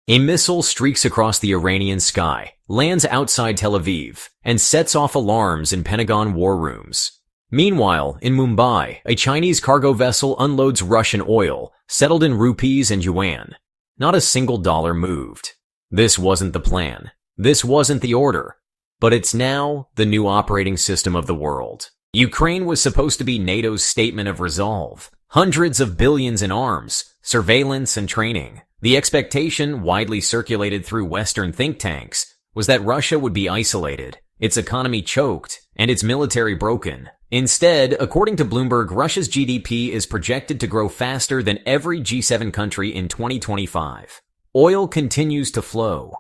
A missile streaks across the Iranian sky, lands outside Tel Aviv, and sets off alarms in Pentagon war rooms. Meanwhile, in Mumbai, a Chinese cargo vessel unloads Russian oil, settled in rupees and yuan. Not a single dollar moved. This wasn't the plan. This wasn't the order. But it's now the new operating system of the world. Ukraine was supposed to be NATO's statement of resolve. Hundreds of billions in arms, surveillance, and training. The expectation, widely circulated through Western think tanks, was that Russia would be isolated, its economy choked, and its military broken. Instead, according to Bloomberg, Russia's GDP is projected to grow faster than every G7 country in 2025. Oil continues to flow.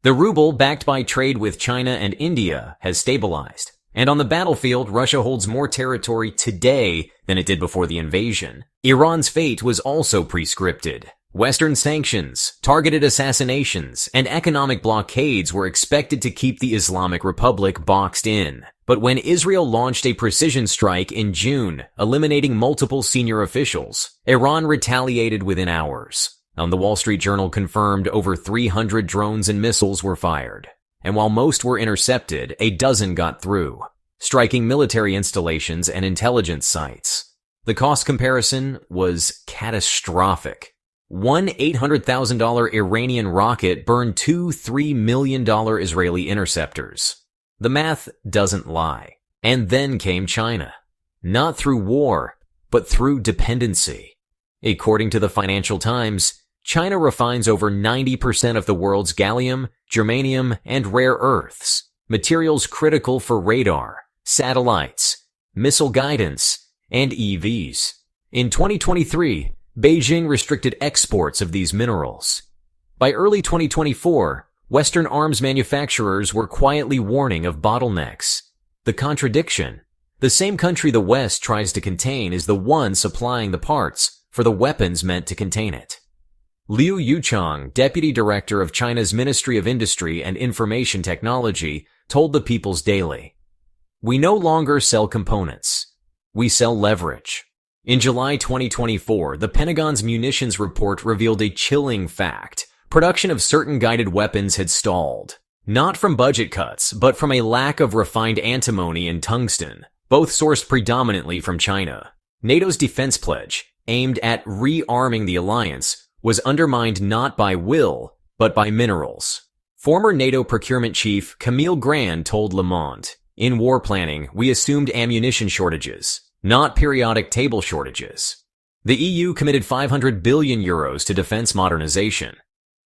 The ruble, backed by trade with China and India, has stabilized. And on the battlefield, Russia holds more territory today than it did before the invasion. Iran's fate was also pre-scripted. Western sanctions, targeted assassinations, and economic blockades were expected to keep the Islamic Republic boxed in. But when Israel launched a precision strike in June, eliminating multiple senior officials, Iran retaliated within hours. The Wall Street Journal confirmed over 300 drones and missiles were fired. And while most were intercepted, a dozen got through, striking military installations and intelligence sites. The cost comparison was catastrophic. One $800,000 Iranian rocket burned two $3 million Israeli interceptors. The math doesn't lie. And then came China. Not through war, but through dependency. According to the Financial Times, China refines over 90% of the world's gallium, germanium, and rare earths, materials critical for radar, satellites, missile guidance, and EVs. In 2023, Beijing restricted exports of these minerals. By early 2024, Western arms manufacturers were quietly warning of bottlenecks. The contradiction. The same country the West tries to contain is the one supplying the parts for the weapons meant to contain it. Liu Yuchang, deputy director of China's Ministry of Industry and Information Technology, told the People's Daily, "We no longer sell components. We sell leverage." In July 2024, the Pentagon's munitions report revealed a chilling fact. Production of certain guided weapons had stalled. Not from budget cuts, but from a lack of refined antimony and tungsten, both sourced predominantly from China. NATO's defense pledge, aimed at rearming the alliance, was undermined not by will, but by minerals. Former NATO procurement chief Camille Grand told Le Monde, "In war planning, we assumed ammunition shortages, not periodic table shortages." The EU committed 500 billion euros to defense modernization.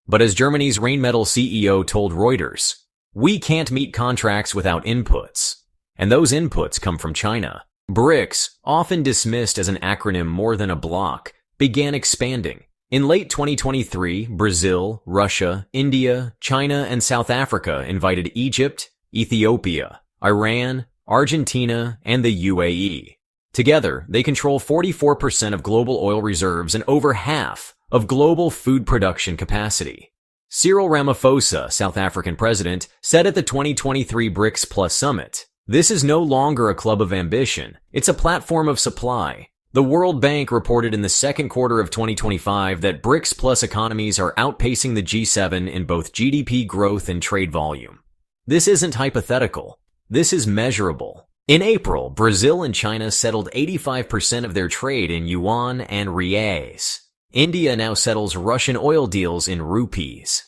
But as Germany's Rheinmetall CEO told Reuters, "We can't meet contracts without inputs." And those inputs come from China. BRICS, often dismissed as an acronym more than a bloc, began expanding. In late 2023, Brazil, Russia, India, China, and South Africa invited Egypt, Ethiopia, Iran, Argentina, and the UAE. Together, they control 44% of global oil reserves and over half of global food production capacity. Cyril Ramaphosa, South African president, said at the 2023 BRICS Plus Summit, "This is no longer a club of ambition. It's a platform of supply." The World Bank reported in the second quarter of 2025 that BRICS Plus economies are outpacing the G7 in both GDP growth and trade volume. This isn't hypothetical. This is measurable. In April, Brazil and China settled 85% of their trade in yuan and reais. India now settles Russian oil deals in rupees.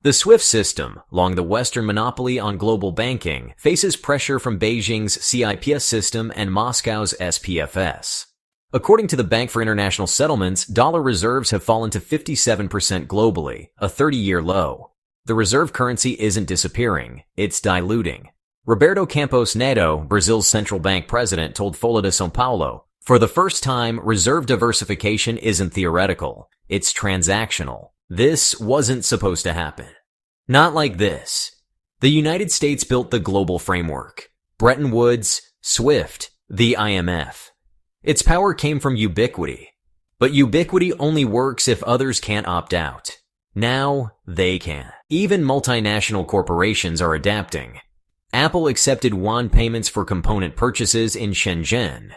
The SWIFT system, long the Western monopoly on global banking, faces pressure from Beijing's CIPS system and Moscow's SPFS. According to the Bank for International Settlements, dollar reserves have fallen to 57% globally, a 30-year low. The reserve currency isn't disappearing, it's diluting. Roberto Campos Neto, Brazil's central bank president, told Folha de São Paulo, "For the first time, reserve diversification isn't theoretical, it's transactional. This wasn't supposed to happen. Not like this." The United States built the global framework. Bretton Woods, SWIFT, the IMF. Its power came from ubiquity. But ubiquity only works if others can't opt out. Now, they can. Even multinational corporations are adapting. Apple accepted Yuan payments for component purchases in Shenzhen.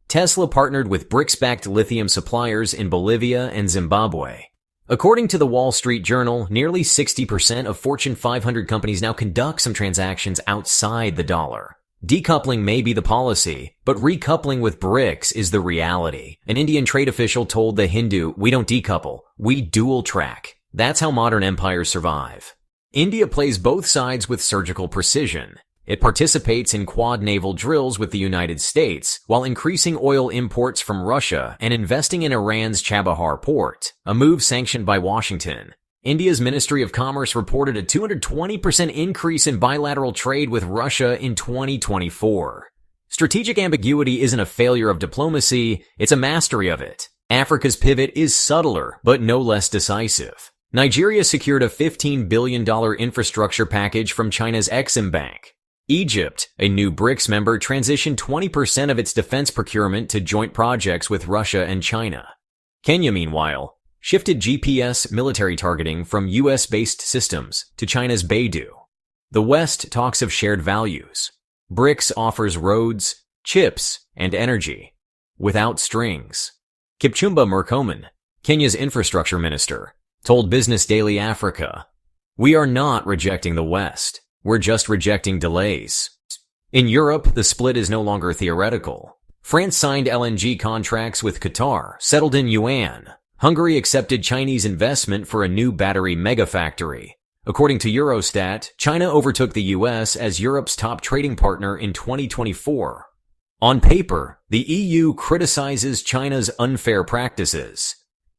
Tesla partnered with BRICS-backed lithium suppliers in Bolivia and Zimbabwe. According to the Wall Street Journal, nearly 60% of Fortune 500 companies now conduct some transactions outside the dollar. Decoupling may be the policy, but recoupling with BRICS is the reality. An Indian trade official told The Hindu, "We don't decouple, we dual track." That's how modern empires survive. India plays both sides with surgical precision. It participates in quad naval drills with the United States, while increasing oil imports from Russia and investing in Iran's Chabahar port, a move sanctioned by Washington. India's Ministry of Commerce reported a 220% increase in bilateral trade with Russia in 2024. Strategic ambiguity isn't a failure of diplomacy, it's a mastery of it. Africa's pivot is subtler, but no less decisive. Nigeria secured a $15 billion infrastructure package from China's Exim Bank. Egypt, a new BRICS member, transitioned 20% of its defense procurement to joint projects with Russia and China. Kenya, meanwhile, shifted GPS military targeting from US-based systems to China's Beidou. The West talks of shared values. BRICS offers roads, chips, and energy, without strings. Kipchumba Murkomen, Kenya's infrastructure minister, told Business Daily Africa, "We are not rejecting the West. We're just rejecting delays." In Europe, the split is no longer theoretical. France signed LNG contracts with Qatar, settled in Yuan. Hungary accepted Chinese investment for a new battery megafactory. According to Eurostat, China overtook the US as Europe's top trading partner in 2024. On paper, the EU criticizes China's unfair practices.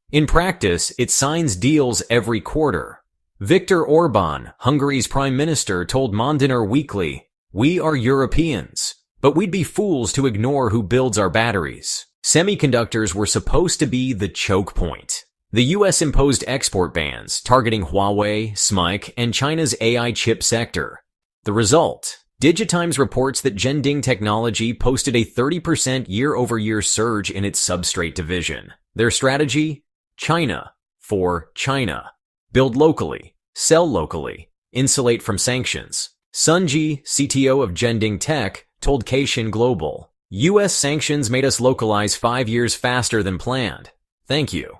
In practice, it signs deals every quarter. Viktor Orban, Hungary's prime minister, told Mondiner Weekly, "We are Europeans, but we'd be fools to ignore who builds our batteries." Semiconductors were supposed to be the choke point. The US imposed export bans targeting Huawei, SMIC, and China's AI chip sector. The result? Digitimes reports that Zhending Technology posted a 30% year-over-year surge in its substrate division. Their strategy? China for China. Build locally, sell locally, insulate from sanctions. Sunji, CTO of Zhending Tech, told Caixin Global, "US sanctions made us localize 5 years faster than planned. Thank you."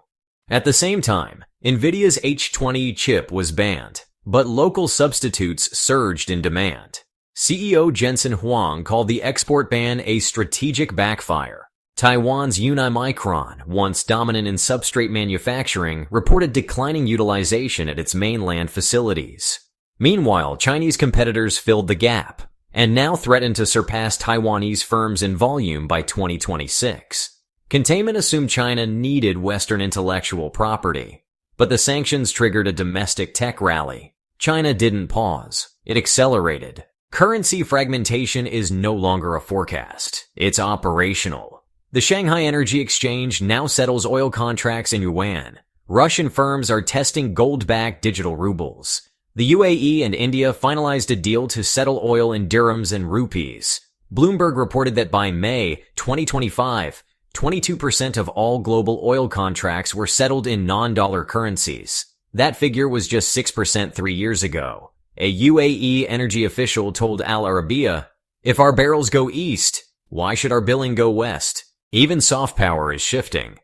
At the same time, Nvidia's H20 chip was banned, but local substitutes surged in demand. CEO Jensen Huang called the export ban a strategic backfire. Taiwan's Unimicron, once dominant in substrate manufacturing, reported declining utilization at its mainland facilities. Meanwhile, Chinese competitors filled the gap, and now threaten to surpass Taiwanese firms in volume by 2026. Containment assumed China needed Western intellectual property, but the sanctions triggered a domestic tech rally. China didn't pause, it accelerated. Currency fragmentation is no longer a forecast, it's operational. The Shanghai Energy Exchange now settles oil contracts in Yuan. Russian firms are testing gold-backed digital rubles. The UAE and India finalized a deal to settle oil in dirhams and rupees. Bloomberg reported that by May 2025, 22% of all global oil contracts were settled in non-dollar currencies. That figure was just 6% 3 years ago. A UAE energy official told Al Arabiya, "If our barrels go east, why should our billing go west?" Even soft power is shifting.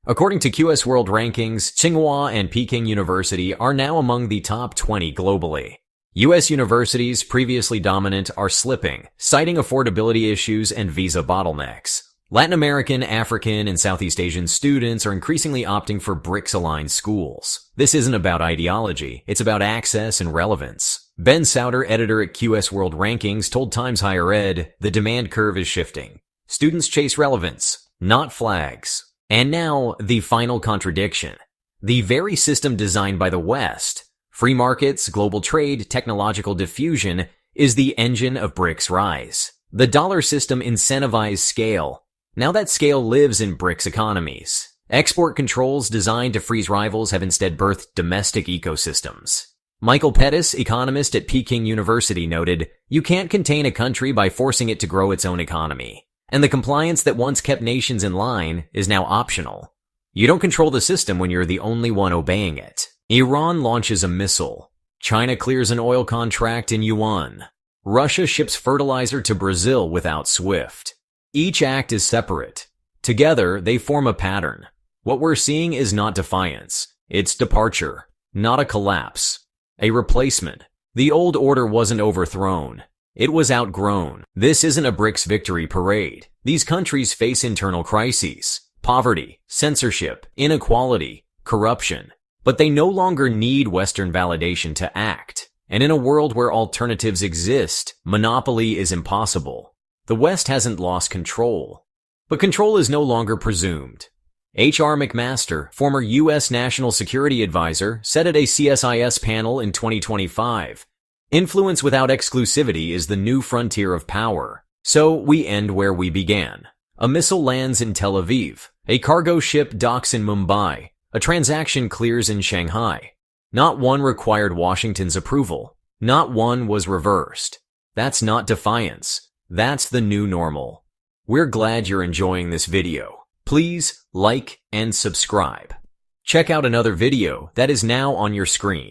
According to QS World Rankings, Tsinghua and Peking University are now among the top 20 globally. U.S. universities previously dominant are slipping, citing affordability issues and visa bottlenecks. Latin American, African, and Southeast Asian students are increasingly opting for BRICS-aligned schools. This isn't about ideology, it's about access and relevance. Ben Sauter, editor at QS World Rankings, told Times Higher Ed, "The demand curve is shifting. Students chase relevance, not flags." And now, the final contradiction. The very system designed by the West, free markets, global trade, technological diffusion, is the engine of BRICS' rise. The dollar system incentivized scale. Now that scale lives in BRICS economies. Export controls designed to freeze rivals have instead birthed domestic ecosystems. Michael Pettis, economist at Peking University, noted, "You can't contain a country by forcing it to grow its own economy. And the compliance that once kept nations in line is now optional. You don't control the system when you're the only one obeying it." Iran launches a missile. China clears an oil contract in Yuan. Russia ships fertilizer to Brazil without SWIFT. Each act is separate. Together, they form a pattern. What we're seeing is not defiance. It's departure, not a collapse. A replacement. The old order wasn't overthrown. It was outgrown. This isn't a BRICS victory parade. These countries face internal crises, poverty, censorship, inequality, corruption. But they no longer need Western validation to act. And in a world where alternatives exist, monopoly is impossible. The West hasn't lost control. But control is no longer presumed. H.R. McMaster, former U.S. National Security Advisor, said at a CSIS panel in 2025, "Influence without exclusivity is the new frontier of power." So we end where we began. A missile lands in Tel Aviv. A cargo ship docks in Mumbai. A transaction clears in Shanghai. Not one required Washington's approval. Not one was reversed. That's not defiance. That's the new normal. We're glad you're enjoying this video. Please like and subscribe. Check out another video that is now on your screen.